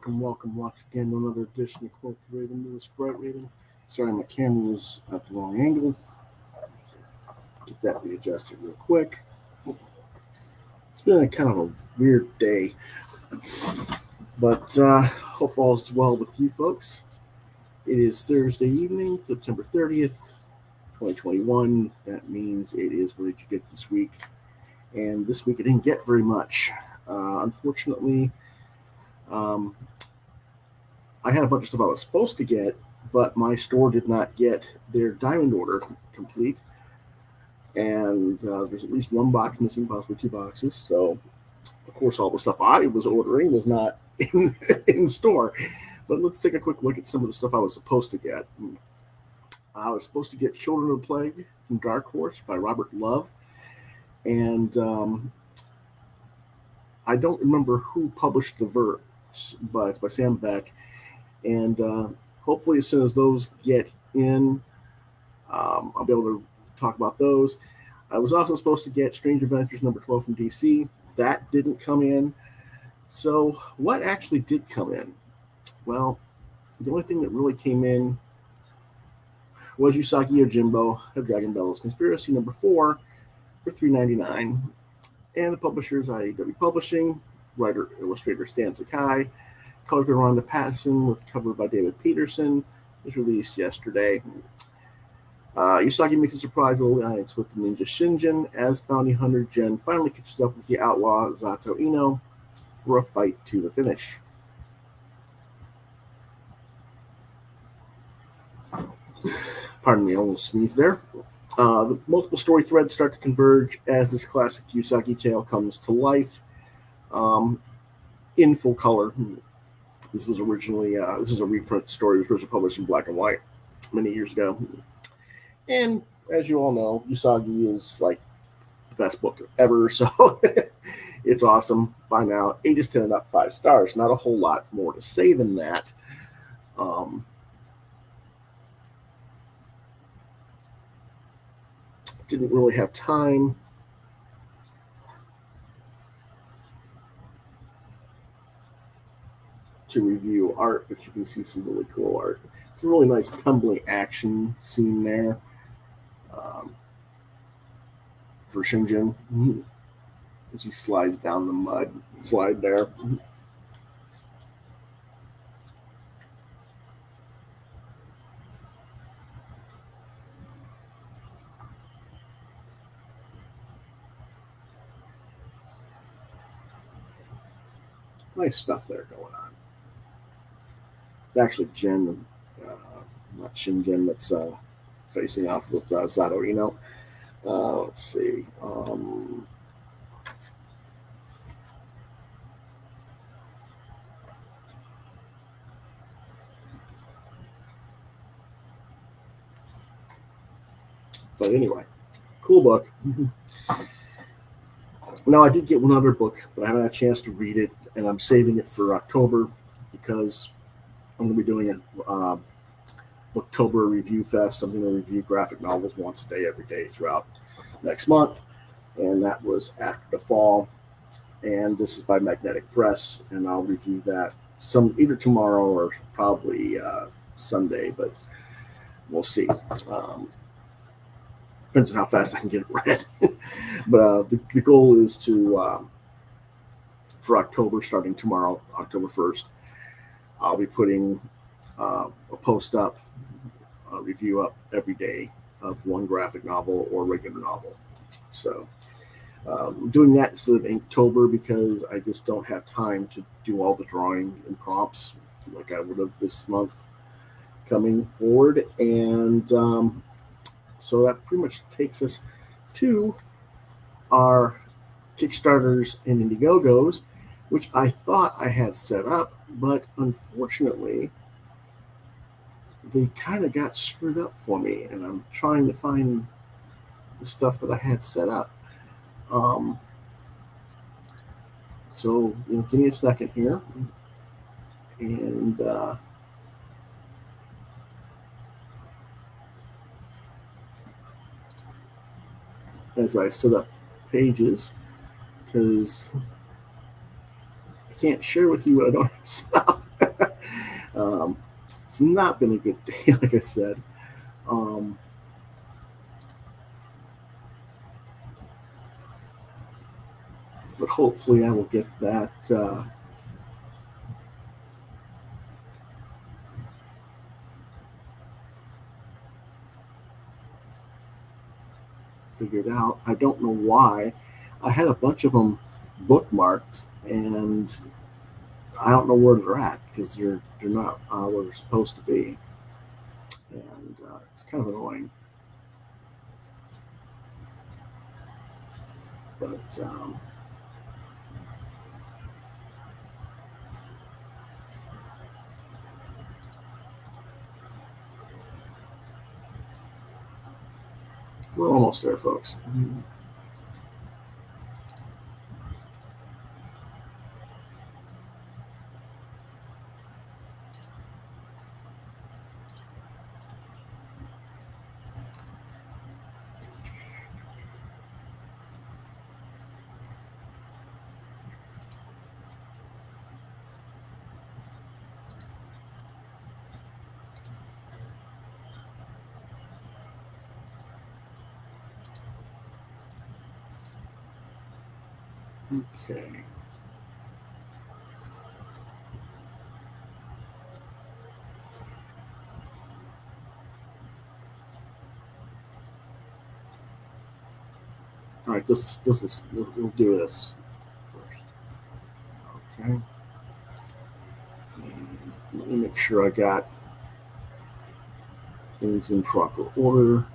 Welcome once again to another edition of Quoth Rating, newest Bright Rating. Sorry, my camera was at the wrong angle. Get that readjusted real quick. It's been a kind of a weird day, but hope all is well with you folks. It is Thursday evening, September 30th, 2021. That means it is what did you get this week? And this week I didn't get very much. Unfortunately, I had a bunch of stuff I was supposed to get, but my store did not get their diamond order complete. And there's at least one box missing, possibly two boxes. So, of course, all the stuff I was ordering was not in store. But let's take a quick look at some of the stuff I was supposed to get. I was supposed to get Children of the Plague from Dark Horse by Robert Love. And I don't remember who published the verse, but it's by Sam Beck. And hopefully as soon as those get in, I'll be able to talk about those. I was also supposed to get Strange Adventures number 12 from DC. That didn't come in. So what actually did come in? Well, the only thing that really came in was Yusaki Yojimbo of Dragon Bellows Conspiracy number 4 for $3.99. And the publishers IAW Publishing, writer-illustrator Stan Sakai, color by Rhonda Patterson with cover by David Peterson, was released yesterday. Yusaki makes a surprise alliance with the ninja Shinjin as bounty hunter Jen finally catches up with the outlaw Zato Ino for a fight to the finish. Pardon me, I almost sneezed there. The multiple story threads start to converge as this classic Yusaki tale comes to life in full color. This was originally this is a reprint story. It was originally published in black and white many years ago. And as you all know, Yusagi is like the best book ever, so it's awesome. By now, ages 10 and up, 5 stars. Not a whole lot more to say than that. Didn't really have time to review art, but you can see some really cool art. It's a really nice tumbling action scene there for Shinjin as he slides down the mud slide there. Nice stuff there going on. It's actually Jen, not Shinjin, that's facing off with Zato Ino. Let's see. But anyway, cool book. Now, I did get one other book, but I haven't had a chance to read it, and I'm saving it for October because I'm going to be doing a October Review Fest. I'm going to review graphic novels once a day, every day throughout next month, and that was After the Fall, and this is by Magnetic Press, and I'll review that either tomorrow or probably Sunday, but we'll see. Depends on how fast I can get it read. But the goal is to, for October, starting tomorrow, October 1st, I'll be putting a post up, a review up every day of one graphic novel or regular novel. So Doing that instead of Inktober because I just don't have time to do all the drawing and prompts like I would have this month coming forward. And so that pretty much takes us to our Kickstarters and Indiegogos, which I thought I had set up, but unfortunately, they kind of got screwed up for me, and I'm trying to find the stuff that I had set up. So, give me a second here, and as I set up pages, because I can't share with you what I don't have set up. It's not been a good day, like I said. But hopefully I will get that figured out. I don't know why. I had a bunch of them bookmarked, and I don't know where they're at because they're not where they're supposed to be, and it's kind of annoying. But we're almost there, folks. Okay. All right, we'll do this first. Okay. And let me make sure I got things in proper order.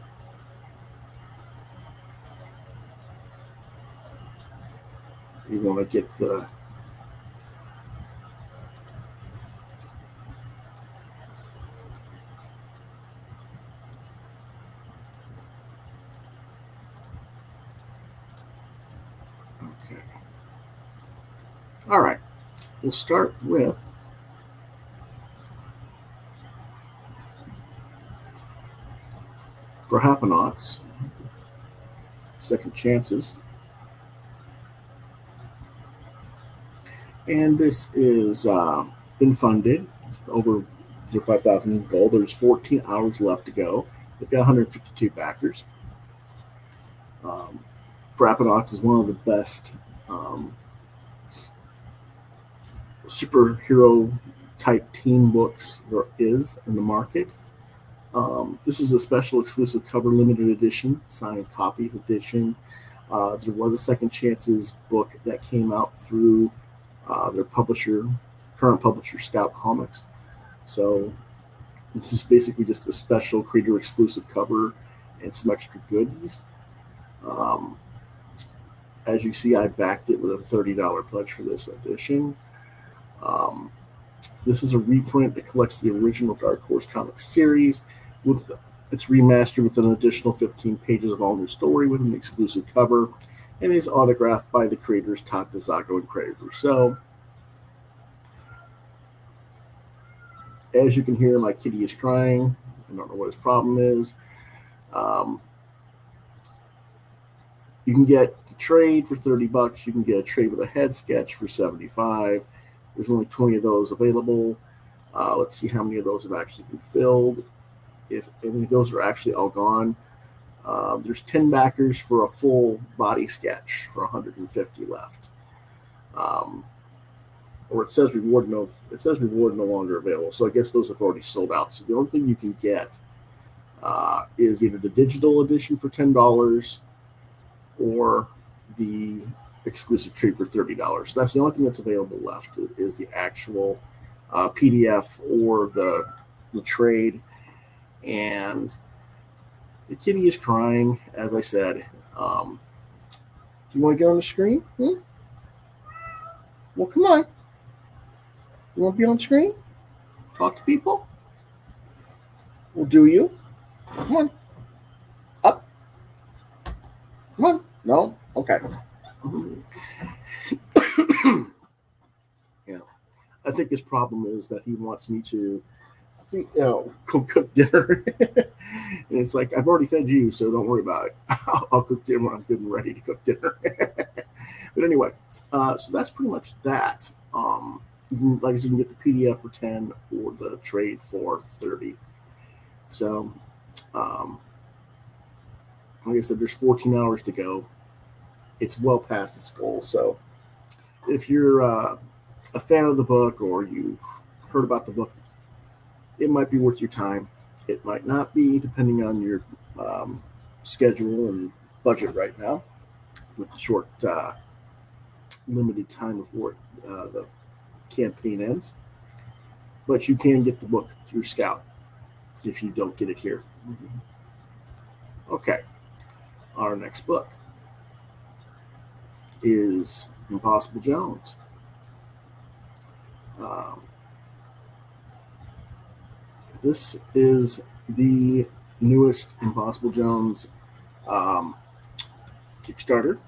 You want to get the okay. All right, we'll start with for Happenauts, Second Chances. And this is been funded. It's over 5,000 gold. There's 14 hours left to go. They've got 152 backers. Happenauts is one of the best superhero type team books there is in the market. This is a special exclusive cover limited edition, signed copies edition. There was a Second Chances book that came out through their current publisher, Scout Comics. So this is basically just a special creator exclusive cover and some extra goodies. As you see, I backed it with a $30 pledge for this edition. This is a reprint that collects the original Dark Horse Comics series. It's remastered with an additional 15 pages of all new story with an exclusive cover, and is autographed by the creators Todd DeZago and Craig Rousseau. As you can hear, my kitty is crying. I don't know what his problem is. You can get the trade for $30. You can get a trade with a head sketch for $75. There's only 20 of those available. Let's see how many of those have actually been filled. If any of those are actually all gone, there's 10 backers for a full body sketch for 150 left. Or it says reward no longer available. So I guess those have already sold out. So the only thing you can get is either the digital edition for $10 or the exclusive treat for $30. That's the only thing that's available left is the actual PDF or the trade. And the kitty is crying, as I said. Do you want to get on the screen? Well, come on. You want to be on the screen? Talk to people? Well, do you? Come on. Up. Come on. No? Okay. Yeah. I think his problem is that he wants me to cook dinner. And it's like, I've already fed you, so don't worry about it. I'll cook dinner when I'm good and ready to cook dinner. But anyway, so that's pretty much that. Like I said, you can get the PDF for 10 or the trade for 30. So, like I said, there's 14 hours to go. It's well past its goal. So if you're a fan of the book or you've heard about the book, it might be worth your time. It might not be, depending on your schedule and budget right now, with the short, limited time before the campaign ends. But you can get the book through Scout if you don't get it here. Okay. Our next book is Impossible Jones. This is the newest Impossible Jones Kickstarter.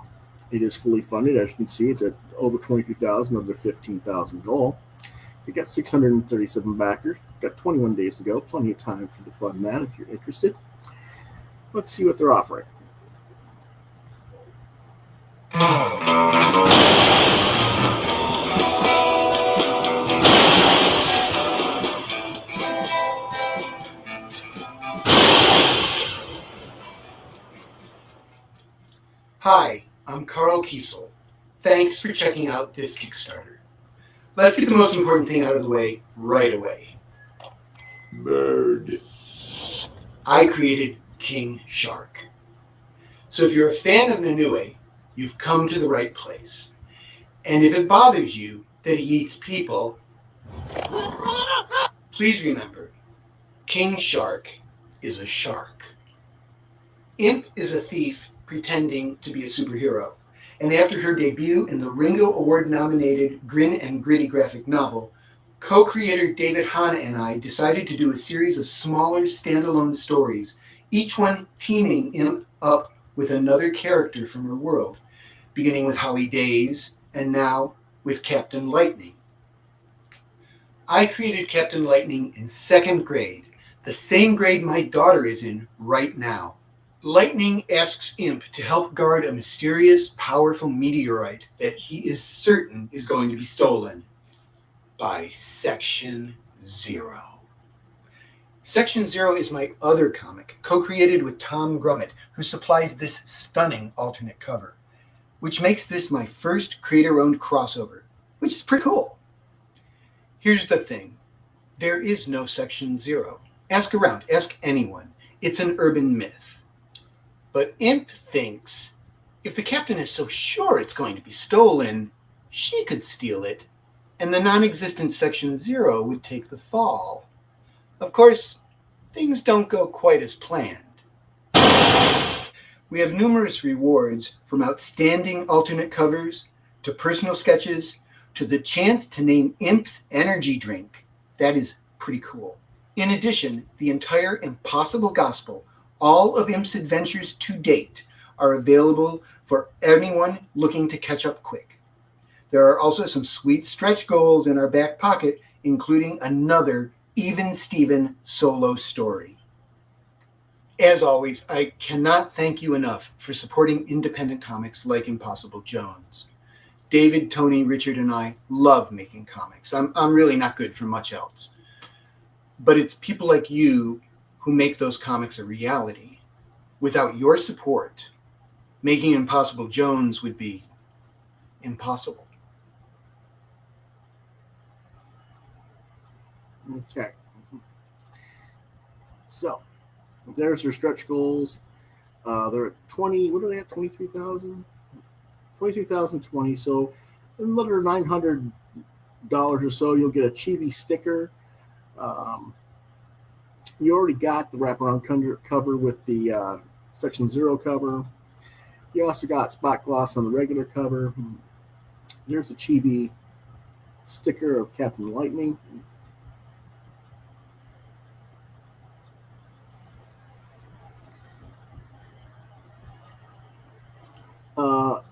It is fully funded. As you can see, it's at over 22,000 of their 15,000 goal. We got 637 backers. Got 21 days to go. Plenty of time for you to fund that if you're interested. Let's see what they're offering. Hi, I'm Carl Kiesel. Thanks for checking out this Kickstarter. Let's get the most important thing out of the way right away. Bird. I created King Shark. So if you're a fan of Nanue, you've come to the right place. And if it bothers you that he eats people, please remember, King Shark is a shark. Imp is a thief pretending to be a superhero. And after her debut in the Ringo Award-nominated Grin and Gritty graphic novel, co-creator David Hanna and I decided to do a series of smaller standalone stories, each one teaming Imp up with another character from her world, beginning with Holly Days and now with Captain Lightning. I created Captain Lightning in 2nd grade, the same grade my daughter is in right now. Lightning asks Imp to help guard a mysterious, powerful meteorite that he is certain is going to be stolen by Section Zero. Section Zero is my other comic, co-created with Tom Grummett, who supplies this stunning alternate cover, which makes this my first creator-owned crossover, which is pretty cool. Here's the thing. There is no Section Zero. Ask around. Ask anyone. It's an urban myth. But Imp thinks if the captain is so sure it's going to be stolen, she could steal it, and the non-existent Section Zero would take the fall. Of course, things don't go quite as planned. We have numerous rewards, from outstanding alternate covers, to personal sketches, to the chance to name Imp's energy drink. That is pretty cool. In addition, the entire Impossible Gospel, all of Imp's adventures to date, are available for anyone looking to catch up quick. There are also some sweet stretch goals in our back pocket, including another Even Steven solo story. As always, I cannot thank you enough for supporting independent comics like Impossible Jones. David, Tony, Richard, and I love making comics. I'm really not good for much else. But it's people like you who make those comics a reality. Without your support, making Impossible Jones would be impossible. Okay. So, there's their stretch goals. They're at 20, what are they at, 23,000? $22,020. So another $900 or so, you'll get a chibi sticker. You already got the wraparound cover with the Section Zero cover. You also got spot gloss on the regular cover. There's a chibi sticker of Captain Lightning.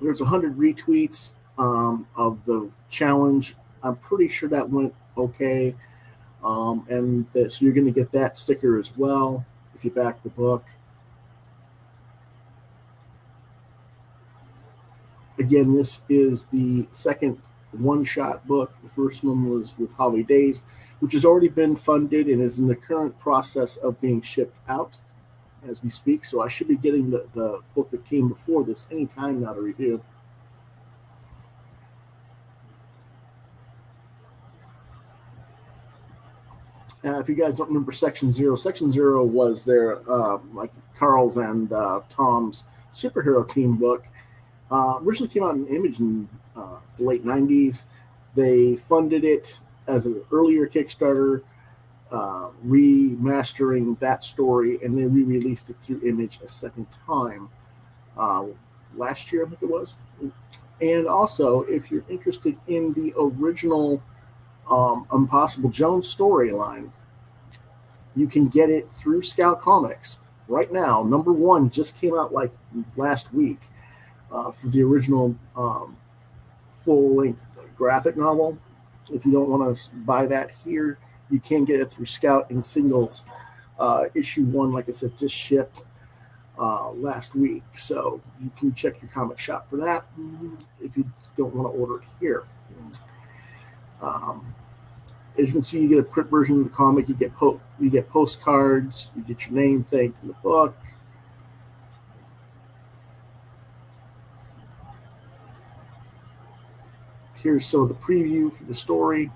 There's 100 retweets of the challenge. I'm pretty sure that went okay. So you're going to get that sticker as well if you back the book. Again, this is the second one-shot book. The first one was with Holiday Days, which has already been funded and is in the current process of being shipped out as we speak. So I should be getting the book that came before this anytime now to review. If you guys don't remember Section Zero was their like Carl's and Tom's superhero team book. Originally came out in Image in the late 90s. They funded it as an earlier Kickstarter, remastering that story, and then re-released it through Image a second time last year, I think it was. And also, if you're interested in the original Impossible Jones storyline, you can get it through Scout Comics right now. Number 1 just came out like last week for the original full-length graphic novel. If you don't want to buy that here, you can get it through Scout in singles. Issue 1, like I said, just shipped last week, so you can check your comic shop for that if you don't want to order it here. As you can see, you get a print version of the comic. You get postcards. You get your name thanked in the book. Here's some of the preview for the story.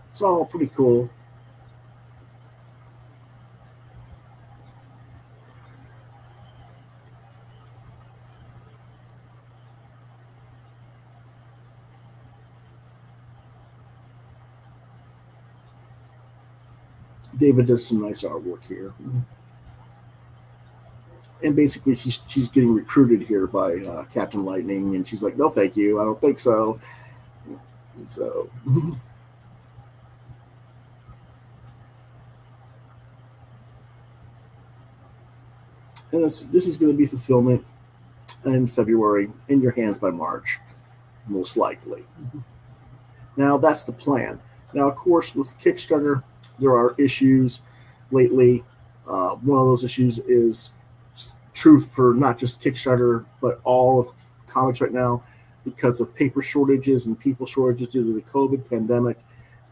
It's all pretty cool. David does some nice artwork here. And basically, she's getting recruited here by Captain Lightning, and she's like, "No, thank you. I don't think so." So, and this is going to be fulfillment in February, in your hands by March, most likely. Now, that's the plan. Now, of course, with Kickstarter, there are issues lately. One of those issues is truth for not just Kickstarter, but all of comics right now, because of paper shortages and people shortages due to the COVID pandemic.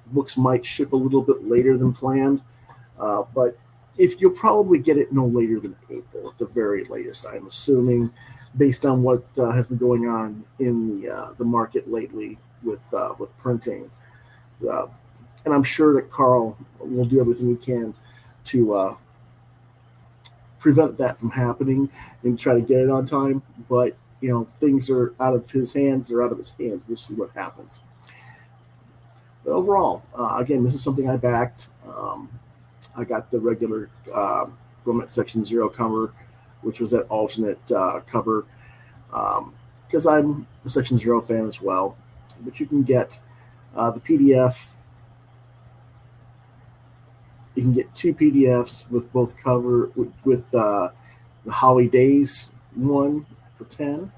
Books might ship a little bit later than planned, but if you'll probably get it no later than April at the very latest, I'm assuming, based on what has been going on in the market lately with printing. And I'm sure that Carl will do everything he can to prevent that from happening and try to get it on time. But, things are out of his hands. They're out of his hands. We'll see what happens. But overall, again, this is something I backed. I got the regular Romance Section Zero cover, which was that alternate cover, because I'm a Section Zero fan as well. But you can get the PDF You can get 2 PDFs with both cover with the Holly Days one for 10.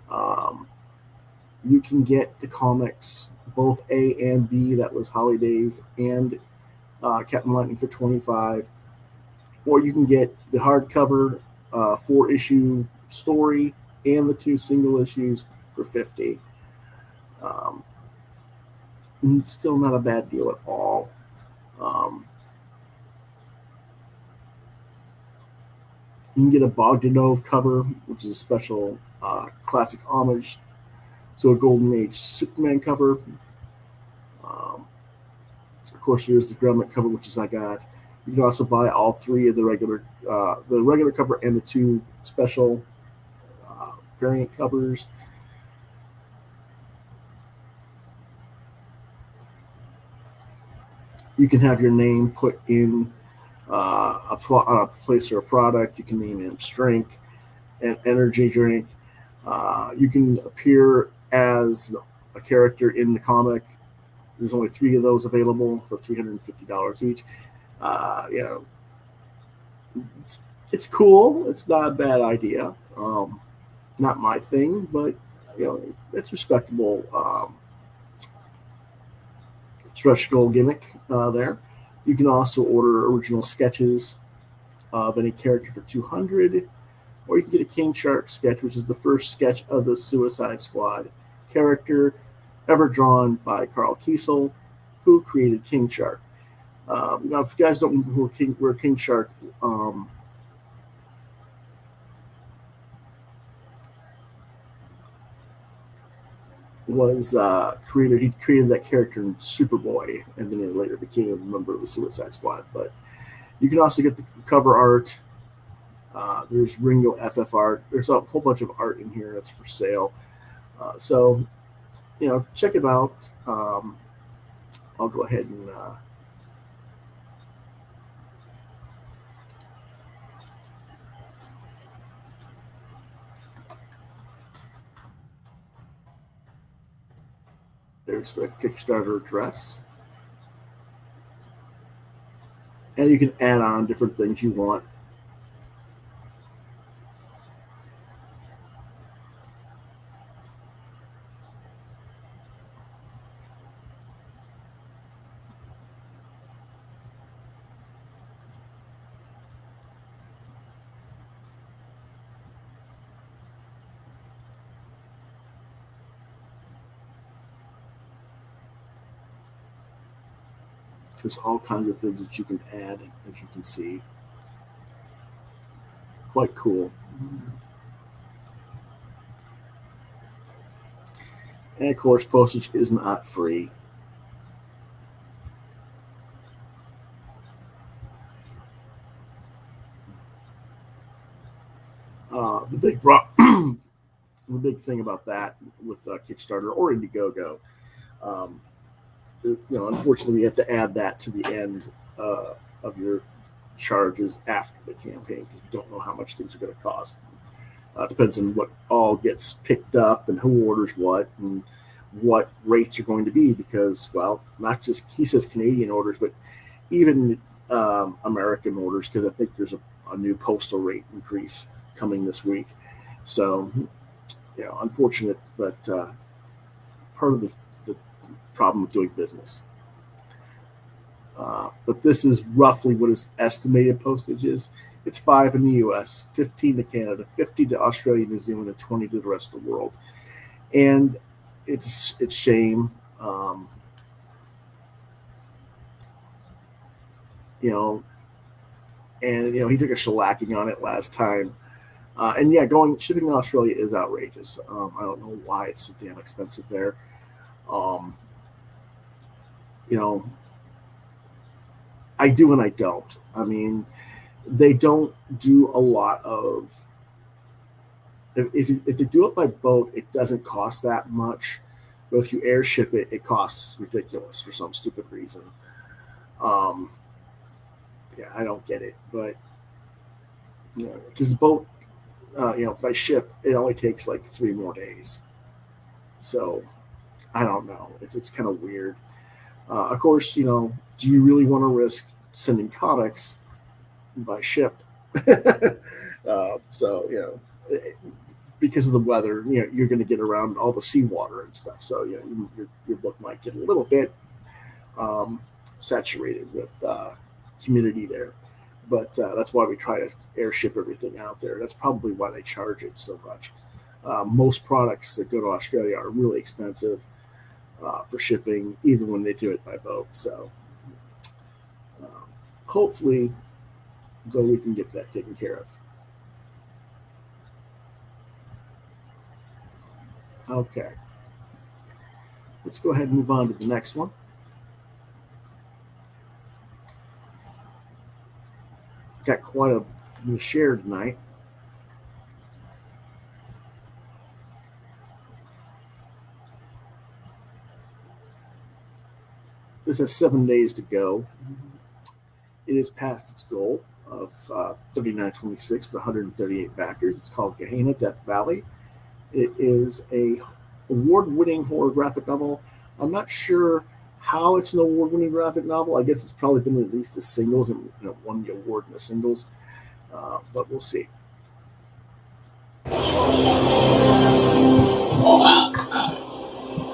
Um, you can get the comics both A and B. That was Holly Days and Captain Lightning for 25. Or you can get the hardcover 4-issue story and the 2 single issues for 50. Um, Still not a bad deal at all. Um, you can get a Bogdanov cover, which is a special classic homage to a Golden Age Superman cover. Of course, here's the Gremlin cover, which is I got. You can also buy all 3 of the regular cover and the 2 special variant covers. You can have your name put in a place or a product. You can name it drink, an energy drink. You can appear as a character in the comic. There's only 3 of those available for $350 each. You know, it's cool. It's not a bad idea. Not my thing, but you know, it's respectable. Stretch goal gimmick there. You can also order original sketches of any character for 200, or you can get a King Shark sketch, which is the first sketch of the Suicide Squad character ever drawn by Carl Kiesel, who created King Shark. Now, if you guys don't know where King Shark was created, he created that character in Superboy, and then he later became a member of the Suicide Squad. But you can also get the cover art. There's Ringo FF art. There's a whole bunch of art in here that's for sale. So, you know, check it out. I'll go ahead and there's the Kickstarter address. And you can add on different things you want. There's all kinds of things that you can add, as you can see. Quite cool. And of course, postage is not free. The big the big thing about that with Kickstarter or Indiegogo, unfortunately, we have to add that to the end of your charges after the campaign because you don't know how much things are going to cost. Depends on what all gets picked up and who orders what and what rates are going to be because, well, not just he says Canadian orders, but even American orders because I think there's a new postal rate increase coming this week. So, unfortunate, but part of the problem with doing business. But this is roughly what his estimated postage is. It's 5 in the U.S., 15 to Canada, 50 to Australia, New Zealand, and 20 to the rest of the world. And it's shame. He took a shellacking on it last time. And yeah, shipping to Australia is outrageous. I don't know why it's so damn expensive there. I do and I don't. I mean, they don't do a lot of. If they do it by boat, it doesn't cost that much. But if you airship it, it costs ridiculous for some stupid reason. I don't get it, but because the boat, by ship, it only takes like 3 more days. So I don't know. It's kind of weird. Of course, do you really want to risk sending comics by ship? So, because of the weather, you're going to get around all the seawater and stuff. So, your book might get a little bit saturated with humidity there. But that's why we try to airship everything out there. That's probably why they charge it so much. Most products that go to Australia are really expensive for shipping, even when they do it by boat. So hopefully, though, we can get that taken care of. Okay. Let's go ahead and move on to the next one. Got quite a share tonight. This has 7 days to go. It has passed its goal of 39.26 with 138 backers. It's called Kahina, Death Valley. It is a award-winning horror graphic novel. I'm not sure how it's an award-winning graphic novel. I guess it's probably been released as singles and won the award in the singles, but we'll see. Welcome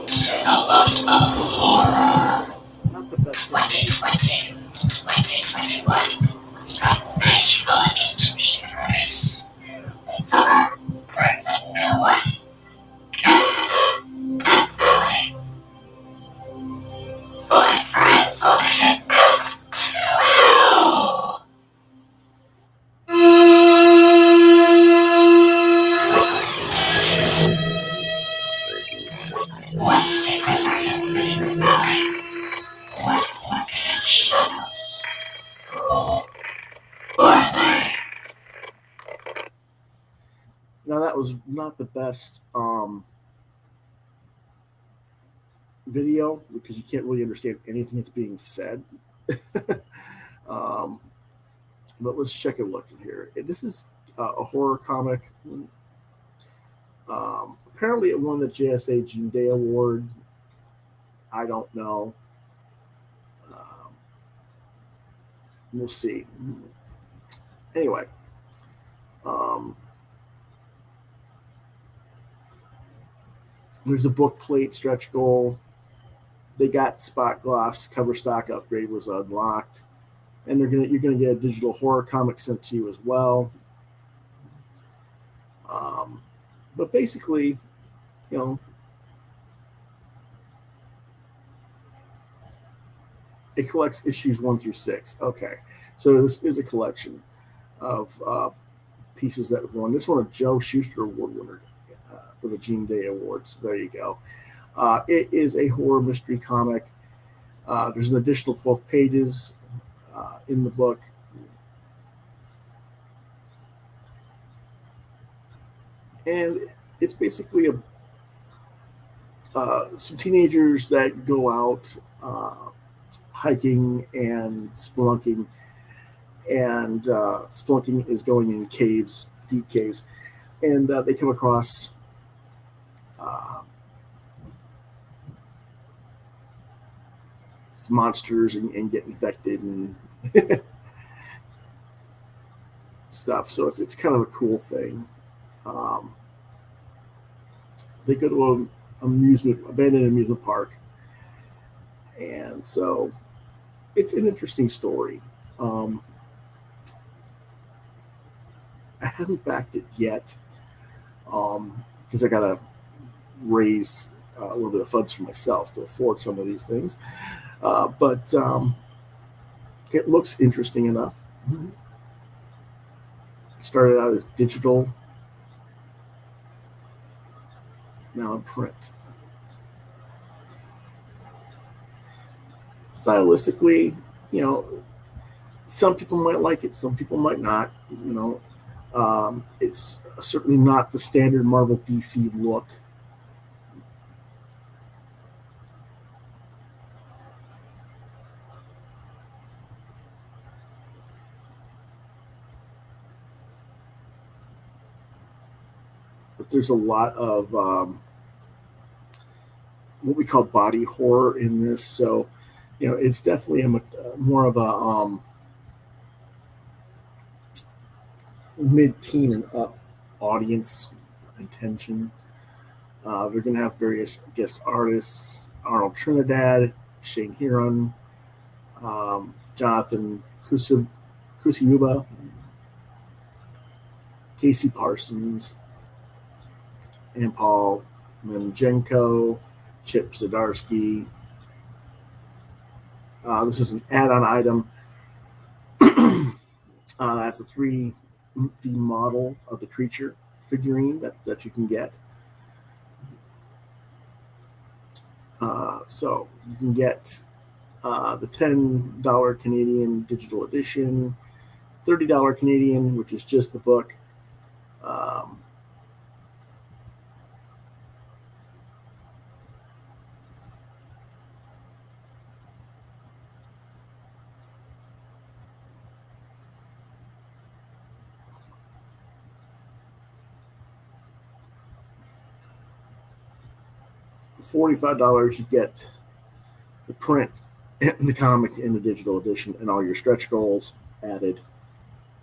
to the world of horror. Not the best 2020 and 2021 was a major distribution race. The summer brings a new one. Death Valley. For friends on Hitbox 2. What secrets are you really revealing? What's lurking in the shadows? Who are they? Now, that was not the best video because you can't really understand anything that's being said. But let's check a look in here. This is a horror comic. Apparently, it won the JSA June Day Award. I don't know. We'll see. Anyway, there's a book plate stretch goal. They got spot gloss cover stock upgrade was unlocked, and you're gonna get a digital horror comic sent to you as well. But basically, it collects issues 1 through 6. Okay, so this is a collection of pieces that won. This one, a Joe Shuster Award winner for the Gene Day Awards. There you go. It is a horror mystery comic. There's an additional 12 pages in the book. And it's basically some teenagers that go out hiking and spelunking. And spelunking is going in caves, deep caves. And they come across monsters and get infected and stuff. So it's kind of a cool thing. They go to an abandoned amusement park, and so it's an interesting story. I haven't backed it yet because I gotta raise a little bit of funds for myself to afford some of these things. But it looks interesting enough. Started out as digital, now in print. Stylistically, some people might like it, some people might not. It's certainly not the standard Marvel DC look. But there's a lot of what we call body horror in this. So it's definitely more of a mid-teen and up audience intention. They're going to have various guest artists: Arnold Trinidad, Shane Heron, Jonathan Kusiuba, Casey Parsons, and Paul Memchenko, Chip Zdarsky. This is an add-on item. That's a 3D model of the creature figurine that you can get. So you can get the $10 Canadian digital edition, $30 Canadian, which is just the book. $45 you get the print, the comic in the digital edition, and all your stretch goals added.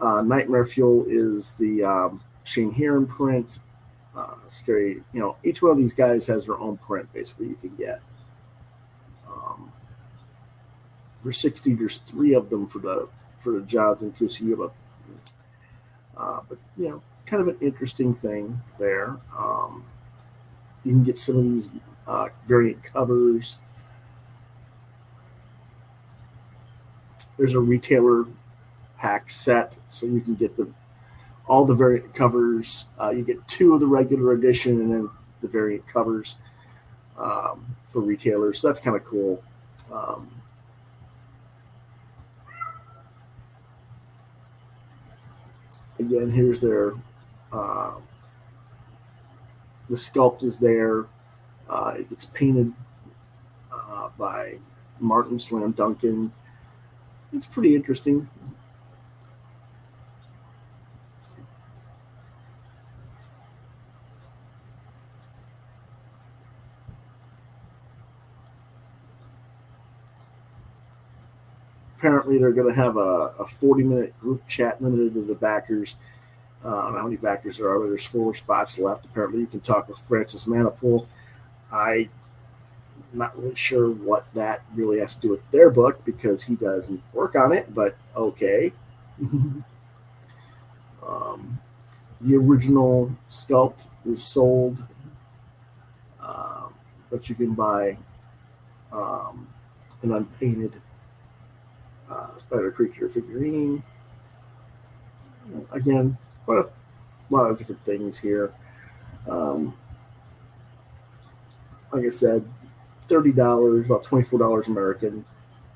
Nightmare Fuel is the Shane Heron print. Scary, each one of these guys has their own print. Basically, you can get for 60. There's 3 of them for the Jonathan Kusiuba. But kind of an interesting thing there. You can get some of these variant covers. There's a retailer pack set, so you can get all the variant covers. You get 2 of the regular edition and then the variant covers for retailers. So that's kind of cool. Again, here's their the sculpt is there. It gets painted by Martin Slam Duncan. It's pretty interesting. Apparently, they're going to have a 40-minute group chat limited to the backers. I don't know how many backers there are, but there's 4 spots left. Apparently, you can talk with Francis Manipool. I'm not really sure what that really has to do with their book because he doesn't work on it, but okay. The original sculpt is sold, but you can buy an unpainted spider creature figurine. Again, quite a lot of different things here. Like I said, $30, about $24 American.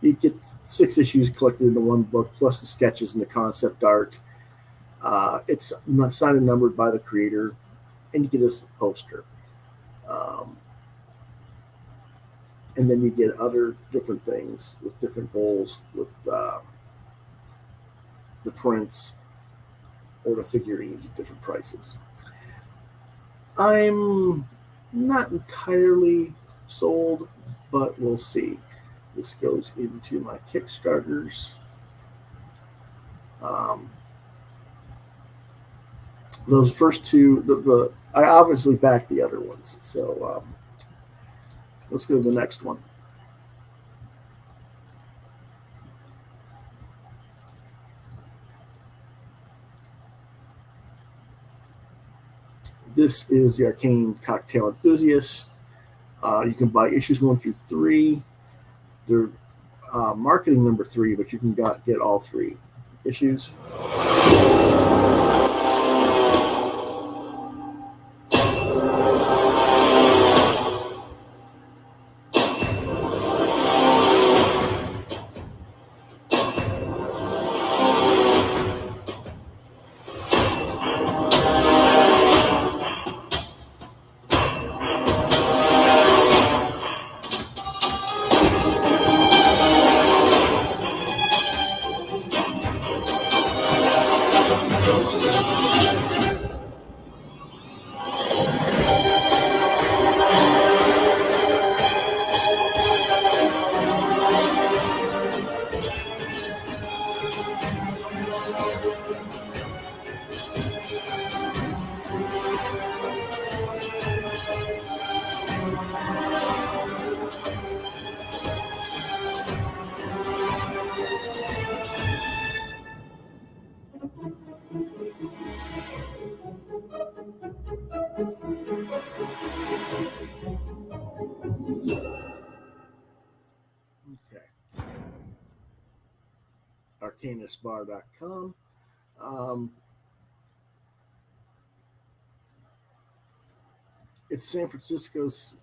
You get 6 issues collected into one book, plus the sketches and the concept art. It's signed and numbered by the creator, and you get a poster. And then you get other different things with different goals with the prints or the figurines at different prices. I'm not entirely sold, but we'll see. This goes into my Kickstarters. Those first 2, I obviously backed the other ones, so let's go to the next one. This is the Arcane Cocktail Enthusiast. You can buy issues 1 through 3. They're marketing number 3, but you can get all 3 issues. arcaneistbar.com. It's San Francisco's,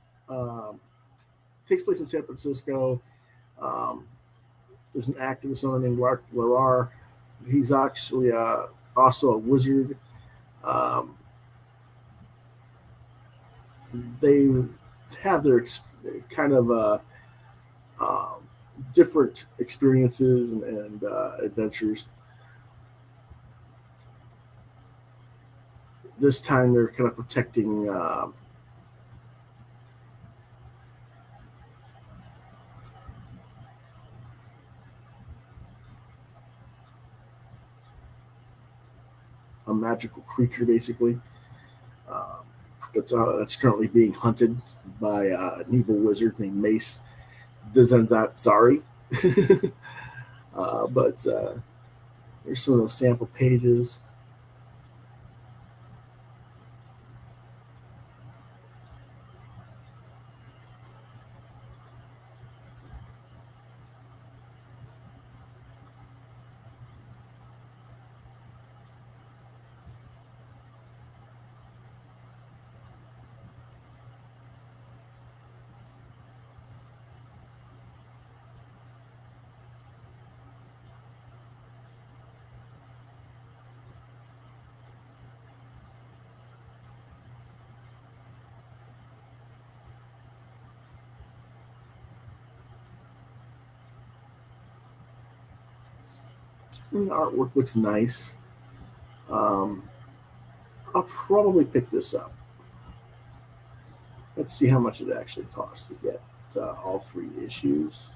takes place in San Francisco. There's an activist owner named Lark Larar. He's actually also a wizard. They have their kind of different experiences and adventures. This time they're kind of protecting a magical creature, basically. That's currently being hunted by an evil wizard named Mace Dezanzatzari. But here's some of those sample pages. And the artwork looks nice. I'll probably pick this up. Let's see how much it actually costs to get all 3 issues.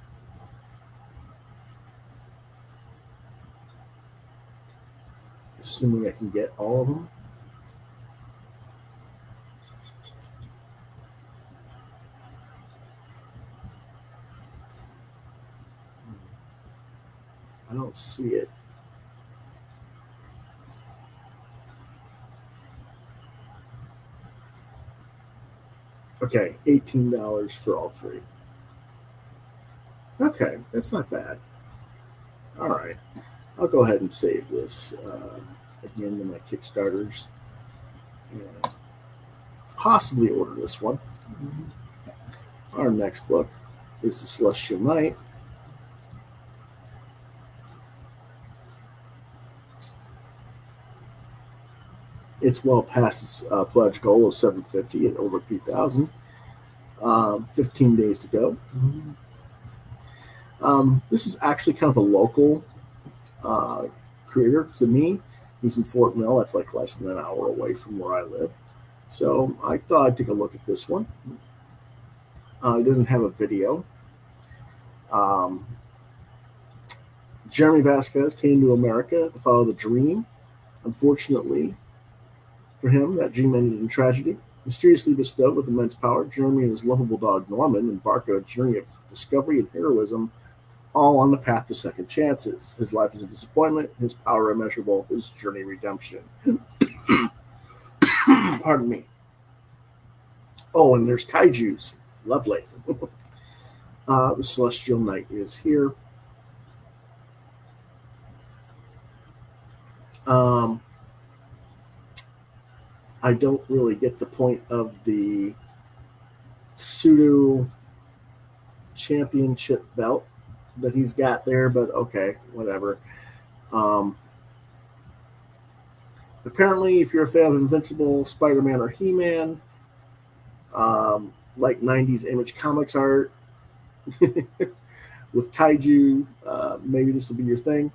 Assuming I can get all of them. I don't see it. Okay, $18 for all 3. Okay, that's not bad. All right, I'll go ahead and save this again to my Kickstarters and possibly order this one. Our next book is The Celestial Knight. It's well past its pledge goal of 750 at over 3,000. 15 days to go. This is actually kind of a local creator to me. He's in Fort Mill. That's like less than an hour away from where I live. So I thought I'd take a look at this one. It doesn't have a video. Jeremy Vasquez came to America to follow the dream. Unfortunately for him, that dream ended in tragedy. Mysteriously bestowed with immense power, Jeremy and his lovable dog Norman embark on a journey of discovery and heroism, all on the path to second chances. His life is a disappointment, his power immeasurable, his journey redemption. Pardon me. Oh, and there's kaijus. Lovely. The Celestial Knight is here. I don't really get the point of the pseudo championship belt that he's got there, but okay, whatever. Apparently, if you're a fan of Invincible, Spider-Man, or He-Man, like 90s Image Comics art with kaiju, maybe this will be your thing.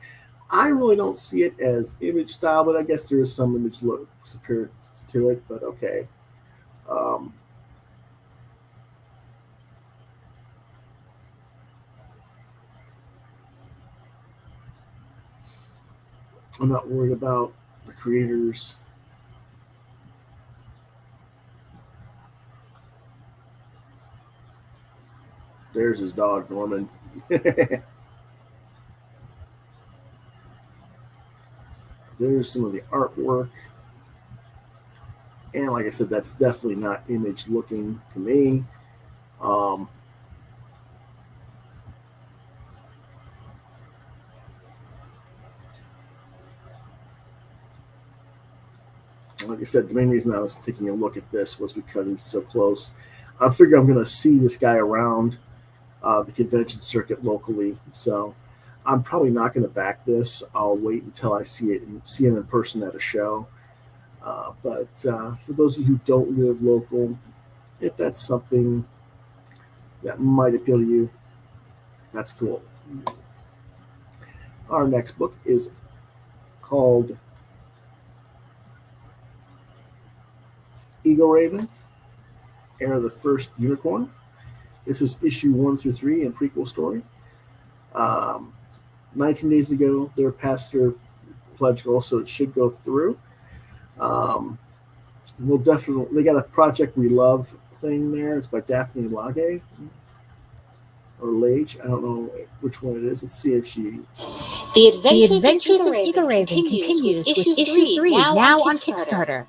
I really don't see it as Image style, but I guess there is some Image look superior to it, but okay. I'm not worried about the creators. There's his dog, Norman. There's some of the artwork. And like I said, that's definitely not Image looking to me. like I said, the main reason I was taking a look at this was because he's so close. I figure I'm going to see this guy around the convention circuit locally, so I'm probably not going to back this. I'll wait until I see him in person at a show. But for those of you who don't live local, if that's something that might appeal to you, that's cool. Our next book is called Eagle Raven, Heir of the First Unicorn. This is issue 1 through 3 in prequel story. 19 days ago, they were past their pledge goal, so it should go through. We'll definitely, they got a Project We Love thing there. It's by Daphne Lage or Lage. I don't know which one it is. Let's see if she. The Adventures of Eagle Raven continues with issue 3 now on Kickstarter.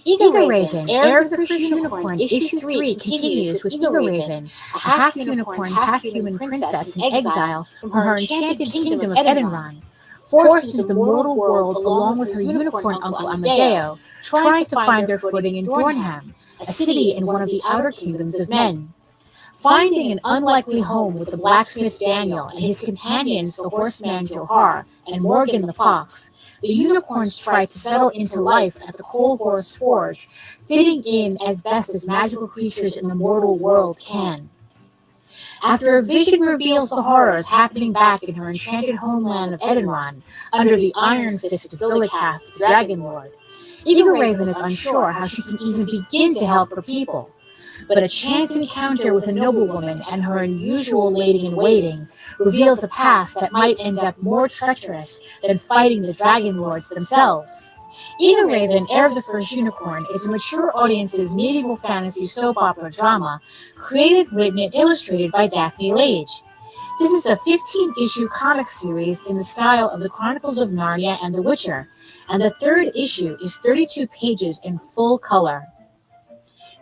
Eagle Raven, Heir of the First Unicorn, issue 3 continues with Eagle Raven, a half-unicorn, half-human princess in exile from her enchanted kingdom of Edenron, forced into the mortal world along with her unicorn uncle Amadeo, trying to find their footing in Dornham, a city in one of the outer kingdoms of men. Finding an unlikely home with the blacksmith Daniel and his companions the horseman Johar and Morgan the fox, the unicorns try to settle into life at the Coal Horse Forge, fitting in as best as magical creatures in the mortal world can. After a vision reveals the horrors happening back in her enchanted homeland of Edenron, under the iron fist of Villicath, the Dragon Lord, Eagle Raven is unsure how she can even begin to help her people. But a chance encounter with a noblewoman and her unusual lady-in-waiting reveals a path that might end up more treacherous than fighting the Dragon Lords themselves. Eagle Raven, Heir of the First Unicorn, is a mature audience's medieval fantasy soap opera drama, created, written, and illustrated by Daphne Lage. This is a 15-issue comic series in the style of the Chronicles of Narnia and The Witcher, and the third issue is 32 pages in full color.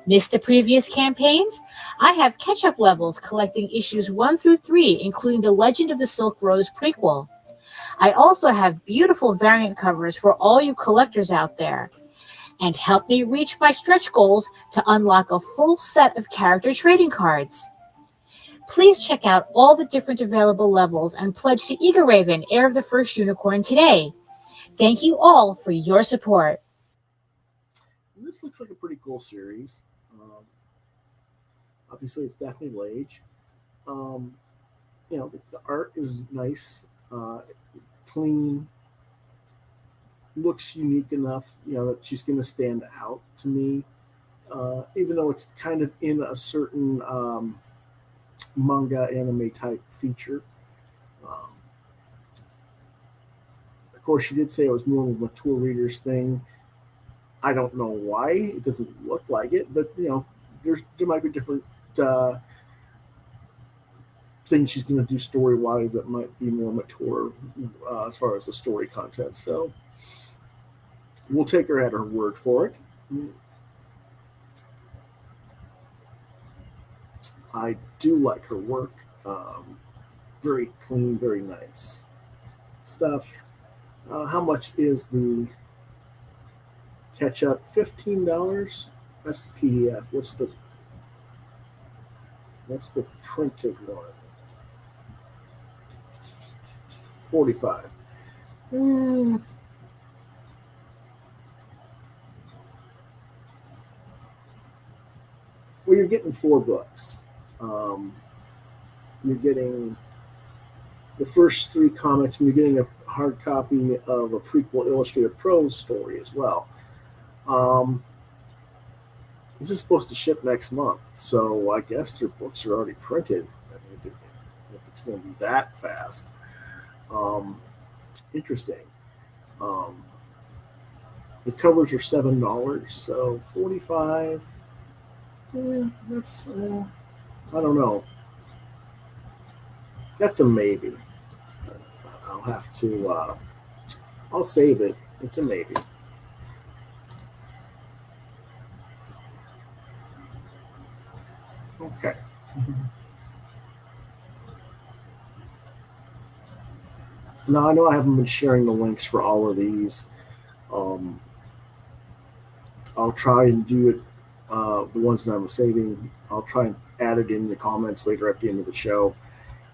Missed the previous campaigns? I have catch-up levels collecting issues 1 through 3, including the Legend of the Silk Rose prequel. I also have beautiful variant covers for all you collectors out there. And help me reach my stretch goals to unlock a full set of character trading cards. Please check out all the different available levels and pledge to Eagle Raven, Heir of the First Unicorn today. Thank you all for your support. This looks like a pretty cool series. Obviously, it's Daphne Lage. The art is nice, clean, looks unique enough, that she's going to stand out to me, even though it's kind of in a certain manga anime type feature. Of course, she did say it was more of a mature readers thing. I don't know why. It doesn't look like it, but there might be different things she's going to do story-wise that might be more mature as far as the story content. So we'll take her at her word for it. I do like her work. Very clean, very nice stuff. How much is the catch-up? $15. That's the PDF. What's the printed one? $45. Well, you're getting 4 books. You're getting the first 3 comics, and you're getting a hard copy of a prequel illustrated prose story as well. This is supposed to ship next month, so I guess their books are already printed. I mean, if it's going to be that fast. Interesting. The covers are $7, so $45. That's I don't know. That's a maybe. I'll have to. I'll save it. It's a maybe. Okay. Now, I know I haven't been sharing the links for all of these. I'll try and do it. The ones that I'm saving, I'll try and add it in the comments later at the end of the show.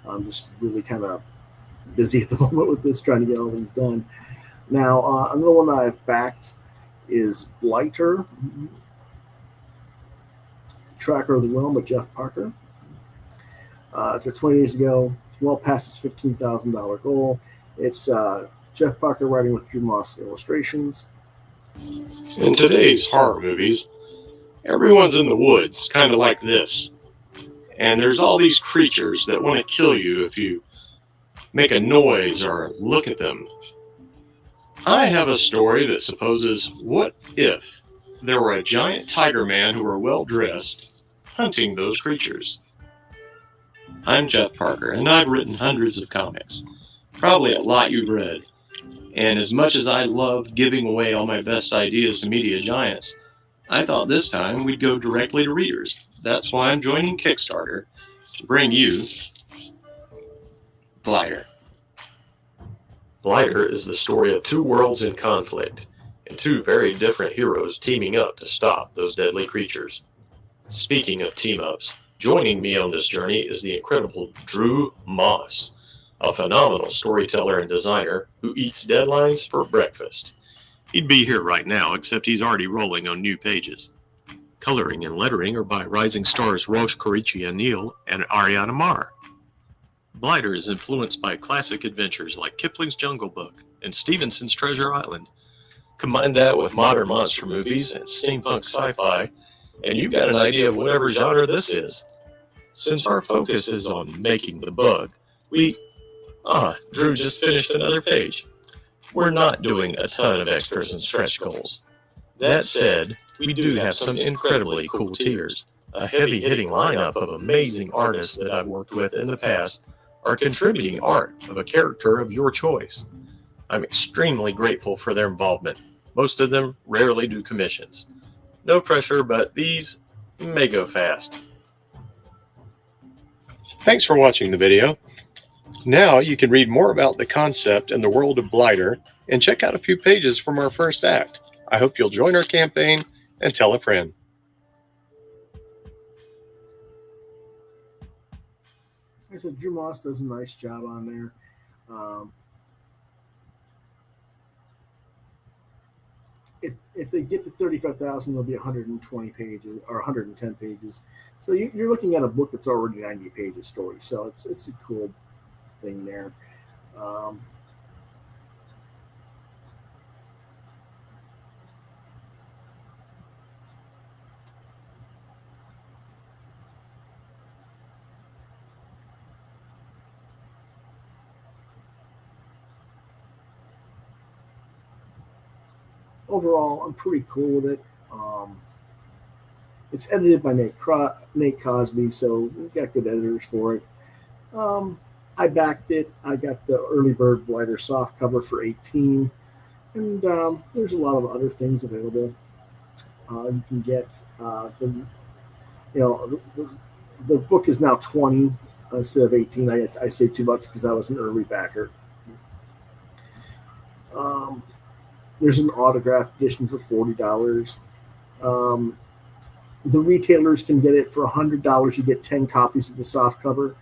I'm just really kind of busy at the moment with this, trying to get all these done. Now, another one that I've backed is Blighter, Tracker of the Realm by Jeff Parker. It's a 20 days ago. It's well past its $15,000 goal. It's Jeff Parker writing with Drew Moss illustrations. In today's horror movies, everyone's in the woods, kind of like this. And there's all these creatures that want to kill you if you make a noise or look at them. I have a story that supposes, what if there were a giant tiger man who were well dressed hunting those creatures? I'm Jeff Parker, and I've written hundreds of comics, probably a lot you've read. And as much as I love giving away all my best ideas to media giants, I thought this time we'd go directly to readers. That's why I'm joining Kickstarter to bring you Blighter. Blighter is the story of two worlds in conflict, and two very different heroes teaming up to stop those deadly creatures. Speaking of team-ups, joining me on this journey is the incredible Drew Moss, a phenomenal storyteller and designer who eats deadlines for breakfast. He'd be here right now, except he's already rolling on new pages. Coloring and lettering are by rising stars Roche Korichi-Anil and Ariana Mar. Blighter is influenced by classic adventures like Kipling's Jungle Book and Stevenson's Treasure Island. Combine that with modern monster movies and steampunk sci-fi, and you've got an idea of whatever genre this is. Since our focus is on making the bug, Drew just finished another page. We're not doing a ton of extras and stretch goals. That said, we do have some incredibly cool tiers. A heavy-hitting lineup of amazing artists that I've worked with in the past are contributing art of a character of your choice. I'm extremely grateful for their involvement. Most of them rarely do commissions. No pressure, but these may go fast. Thanks for watching the video. Now you can read more about the concept and the world of Blighter and check out a few pages from our first act. I hope you'll join our campaign and tell a friend. Like I said, Drew Moss does a nice job on there. If they get to 35,000, there'll be 120 pages or 110 pages. So you're looking at a book that's already 90 pages story. So it's a cool thing there. Overall, I'm pretty cool with it. It's edited by Nate Cosby, so we've got good editors for it. I backed it. I got the early bird Blighter soft cover for $18, and there's a lot of other things available. You can get the book is now 20 instead of 18. I saved $2 because I was an early backer. There's an autographed edition for $40. The retailers can get it for $100. You get 10 copies of the soft cover.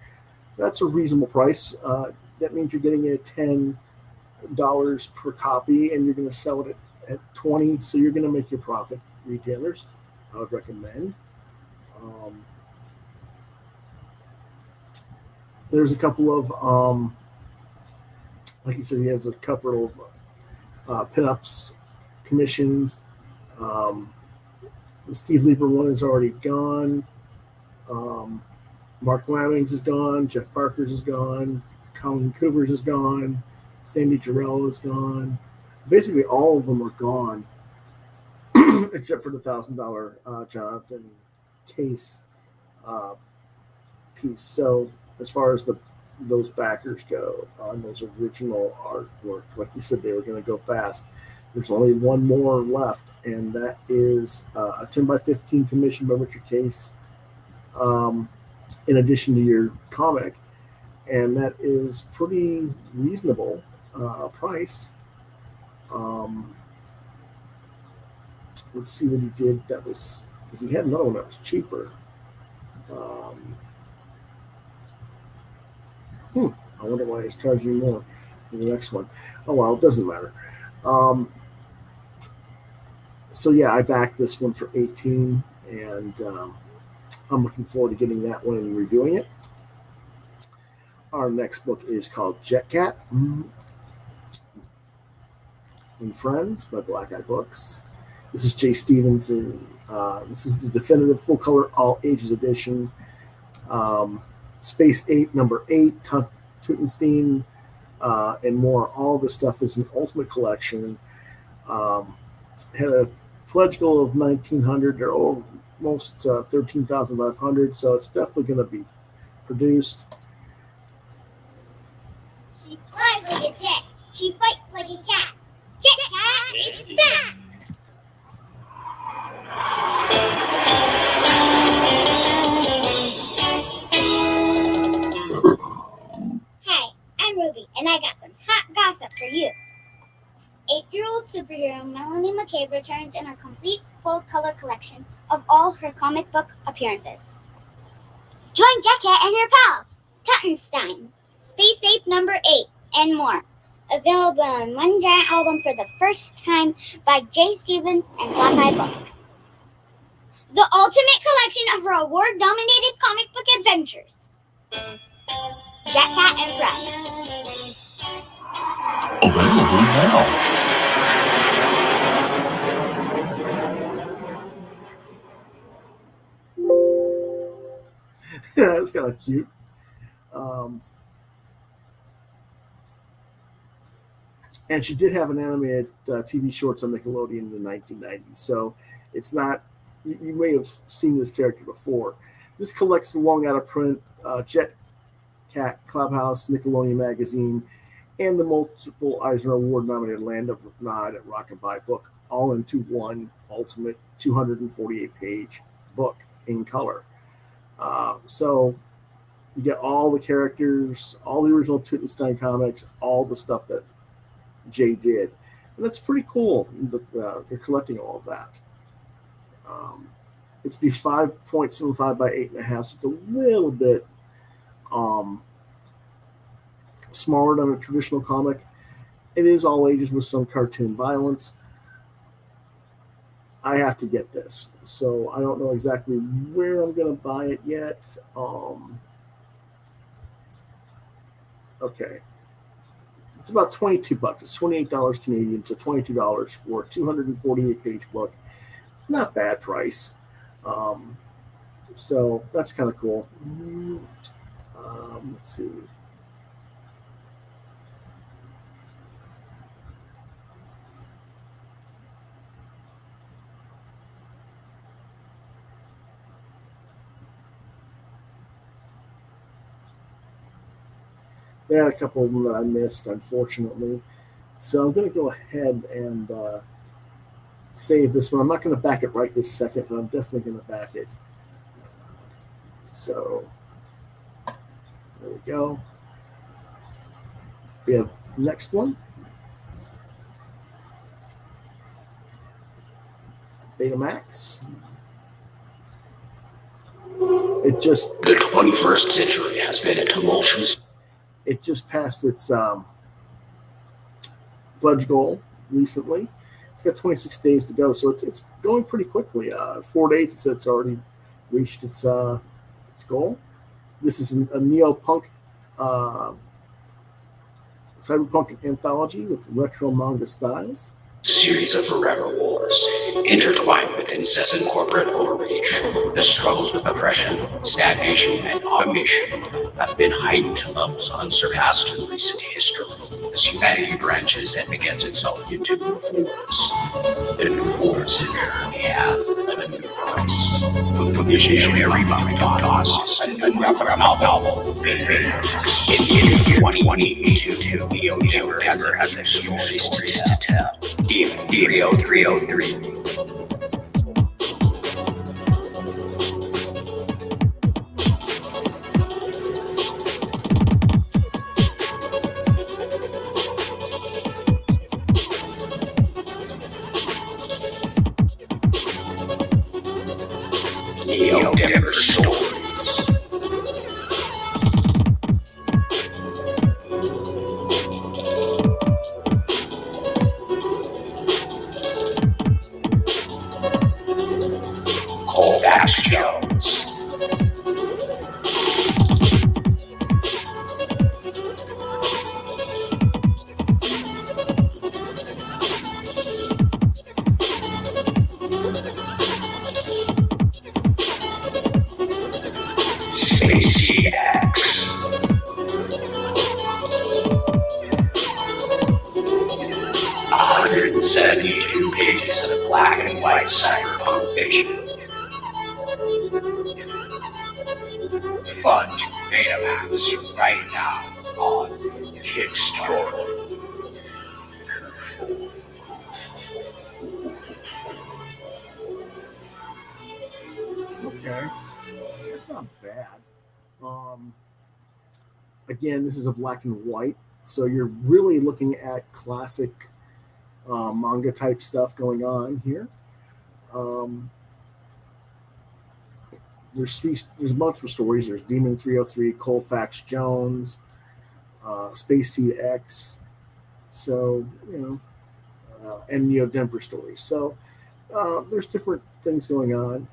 That's a reasonable price. That means you're getting it at $10 per copy, and you're going to sell it at $20. So you're going to make your profit. Retailers, I would recommend. There's a couple of, like you said, he has a couple of pinups, commissions. The Steve Lieber one is already gone. Mark Lammings is gone. Jeff Parker's is gone. Colin Coover's is gone. Sandy Jarrell is gone. Basically, all of them are gone, except for the $1,000 Jonathan Case piece. So, as far as those backers go on those original artwork, like you said, they were going to go fast. There's only one more left, and that is a 10x15 commission by Richard Case, in addition to your comic, and that is pretty reasonable price. let's see what he did. That was because he had another one that was cheaper. I wonder why he's charging more for the next one. Oh well, it doesn't matter. So yeah, I backed this one for 18, and I'm looking forward to getting that one and reviewing it. Our next book is called Jet Cat and Friends by Black Eye Books. This is Jay Stevens, and this is the definitive full color all ages edition. Space 8, number 8, Tutenstein, and more. All this stuff is an ultimate collection. Had a pledge goal of 1,900. They're almost 13,500, so it's definitely going to be produced. She flies like a jet. She fights like a cat. Jet Cat is back! Hi, I'm Ruby, and I got some hot gossip for you. 8-year-old superhero Melanie McCabe returns in her complete full-color collection of all her comic book appearances. Join Jet Cat and her pals, Tutenstein, Space Ape number 8, and more. Available on one giant album for the first time by Jay Stevens and Black Eye Books. The ultimate collection of her award-nominated comic book adventures. Jet Cat and Friends. Available now. Yeah, it's kind of cute. And she did have an animated TV shorts on Nickelodeon in the 1990s. So it's not, you may have seen this character before. This collects the long out of print Jet Cat Clubhouse, Nickelodeon magazine, and the multiple Eisner Award nominated Land of Nod at Rockabye book, all into one ultimate 248-page book in color. So you get all the characters, all the original Tutenstein comics, all the stuff that Jay did. And that's pretty cool. They're collecting all of that. It's be 5.75 by 8.5, so it's a little bit smaller than a traditional comic. It is all ages with some cartoon violence. I have to get this, so I don't know exactly where I'm going to buy it yet. Okay. It's about $22. It's $28 Canadian, so $22 for a 248-page book. It's not a bad price. So that's kind of cool. Let's see. There are a couple of them that I missed, unfortunately. So I'm going to go ahead and save this one. I'm not going to back it right this second, but I'm definitely going to back it. So there we go. We have next one. Betamax. It just... The 21st century has been a tumultuous... It just passed its pledge goal recently. It's got 26 days to go, so it's going pretty quickly. 4 days, it said it's already reached its goal. This is a neo-punk cyberpunk anthology with retro manga styles. Series of forever wars, intertwined with incessant corporate overreach. The struggles with oppression, stagnation, and automation have been heightened to levels unsurpassed in recent history as humanity branches and begets itself into new forms. The new forms in there may have a new price. The visionary Mamadas and unwrapped novel in the year 2022, Neo never has a stories to tell. Dio 303. Neo-Gamer Stories. Callbacks Jones. Spacey X. 172 pages of black and white cyberpunk fiction. Fund Betamax right now on Kickstarter. Okay, that's not bad. Again, this is a black and white, so you're really looking at classic manga type stuff going on here. There's multiple stories. There's Demon 303, Colfax Jones, Space Seed X. So and Neo Denver stories. So there's different things going on.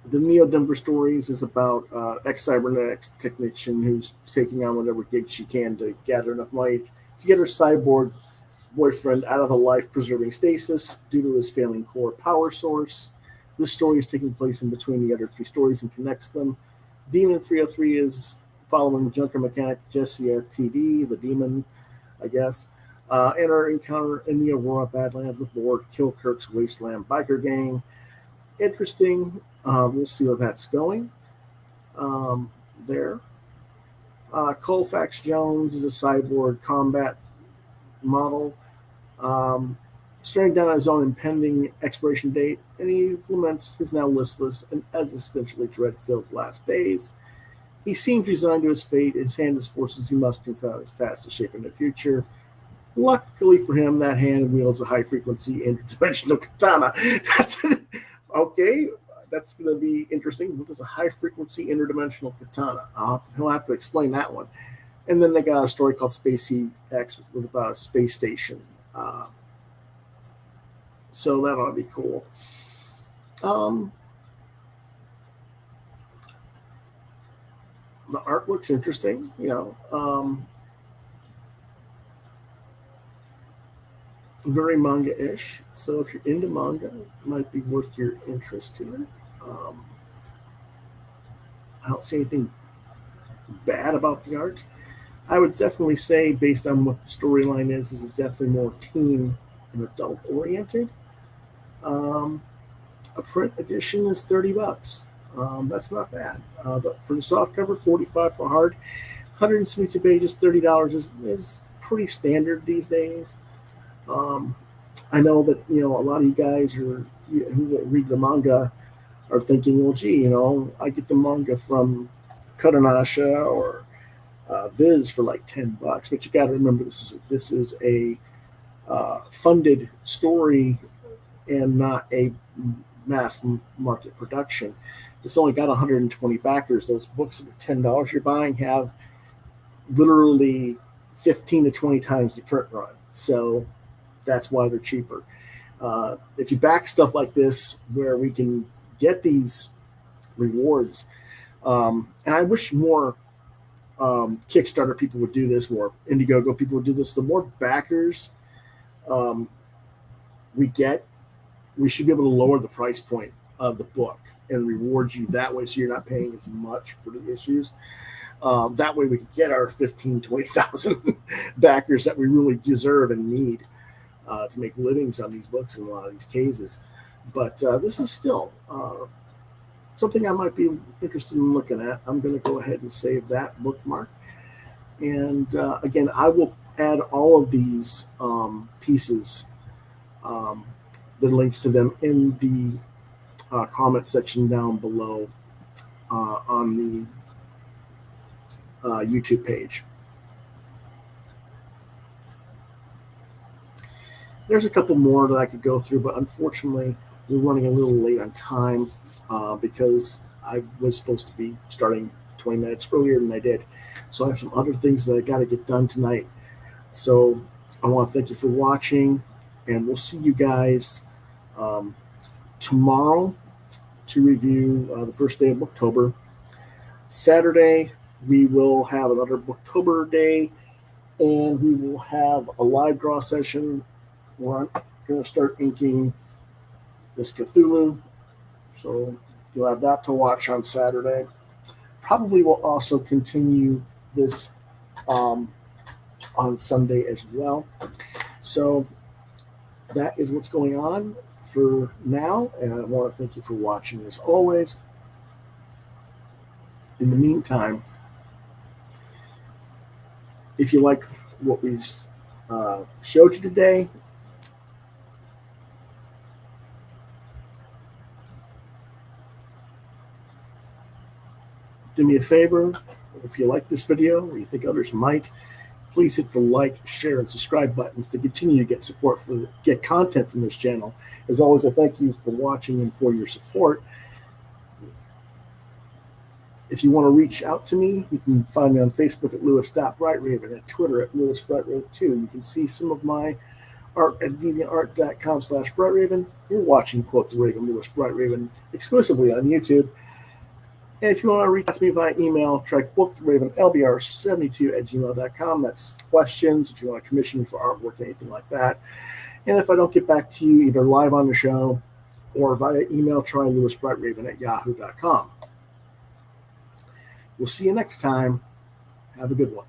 The Neo Denver stories is about ex-cybernetics technician who's taking on whatever gig she can to gather enough money to get her cyborg boyfriend out of a life-preserving stasis due to his failing core power source. This story is taking place in between the other three stories and connects them. Demon 303 is following junker mechanic Jessia TD, the demon, I guess, and her encounter in the Aurora Badlands with Lord Kilkirk's Wasteland biker gang. Interesting. We'll see where that's going. There. Colfax Jones is a cyborg combat model, staring down his own impending expiration date, and he laments his now listless and existentially dread-filled last days. He seems resigned to his fate. His hand is forced as he must confound his past to shape the future. Luckily for him, that hand wields a high-frequency interdimensional katana. Okay, that's going to be interesting. What is a high-frequency interdimensional katana? He'll have to explain that one. And then they got a story called Spacey X with about a space station. So that ought to be cool. The art looks interesting, very manga-ish. So if you're into manga, it might be worth your interest here. I don't see anything bad about the art. I would definitely say, based on what the storyline is, this is definitely more teen and adult oriented. A print edition is $30. That's not bad. For the soft cover, $45 for hard. 162 pages, $30 is pretty standard these days. I know that a lot of you guys who read the manga are thinking, well, gee, I get the manga from Karanasha or Viz for like $10, but you got to remember this is a funded story and not a mass market production. It's only got 120 backers. Those books at $10 you're buying have literally 15 to 20 times the print run. So that's why they're cheaper. If you back stuff like this where we can get these rewards, and I wish more Kickstarter people would do this, more Indiegogo people would do this, the more backers we get, we should be able to lower the price point of the book and reward you that way, so you're not paying as much for the issues. That way we can get our 15, 20,000 backers that we really deserve and need to make livings on these books in a lot of these cases. But this is still something I might be interested in looking at. I'm going to go ahead and save that bookmark. And again, I will add all of these pieces, the links to them in the comment section down below on the YouTube page. There's a couple more that I could go through, but unfortunately, we're running a little late on time because I was supposed to be starting 20 minutes earlier than I did. So I have some other things that I got to get done tonight. So I want to thank you for watching, and we'll see you guys tomorrow to review the first day of October. Saturday, we will have another Booktober day, and we will have a live draw session where I'm going to start inking this Cthulhu. So you'll have that to watch on Saturday. Probably will also continue this on Sunday as well. So that is what's going on for now, and I want to thank you for watching as always. In the meantime, if you like what we showed you today, do me a favor. If you like this video or you think others might, please hit the like, share, and subscribe buttons to continue to get content from this channel. As always, I thank you for watching and for your support. If you want to reach out to me, you can find me on Facebook at Lewis.BrightRaven, at Twitter at LewisBrightRaven2. You can see some of my art at deviantart.com/BrightRaven. You're watching Quoth the Raven, Lewis Brightraven, exclusively on YouTube. And if you want to reach out to me via email, try quoththeravenlbr72@gmail.com. That's questions, if you want to commission me for artwork, anything like that. And if I don't get back to you either live on the show or via email, try lewisbrightraven@yahoo.com. We'll see you next time. Have a good one.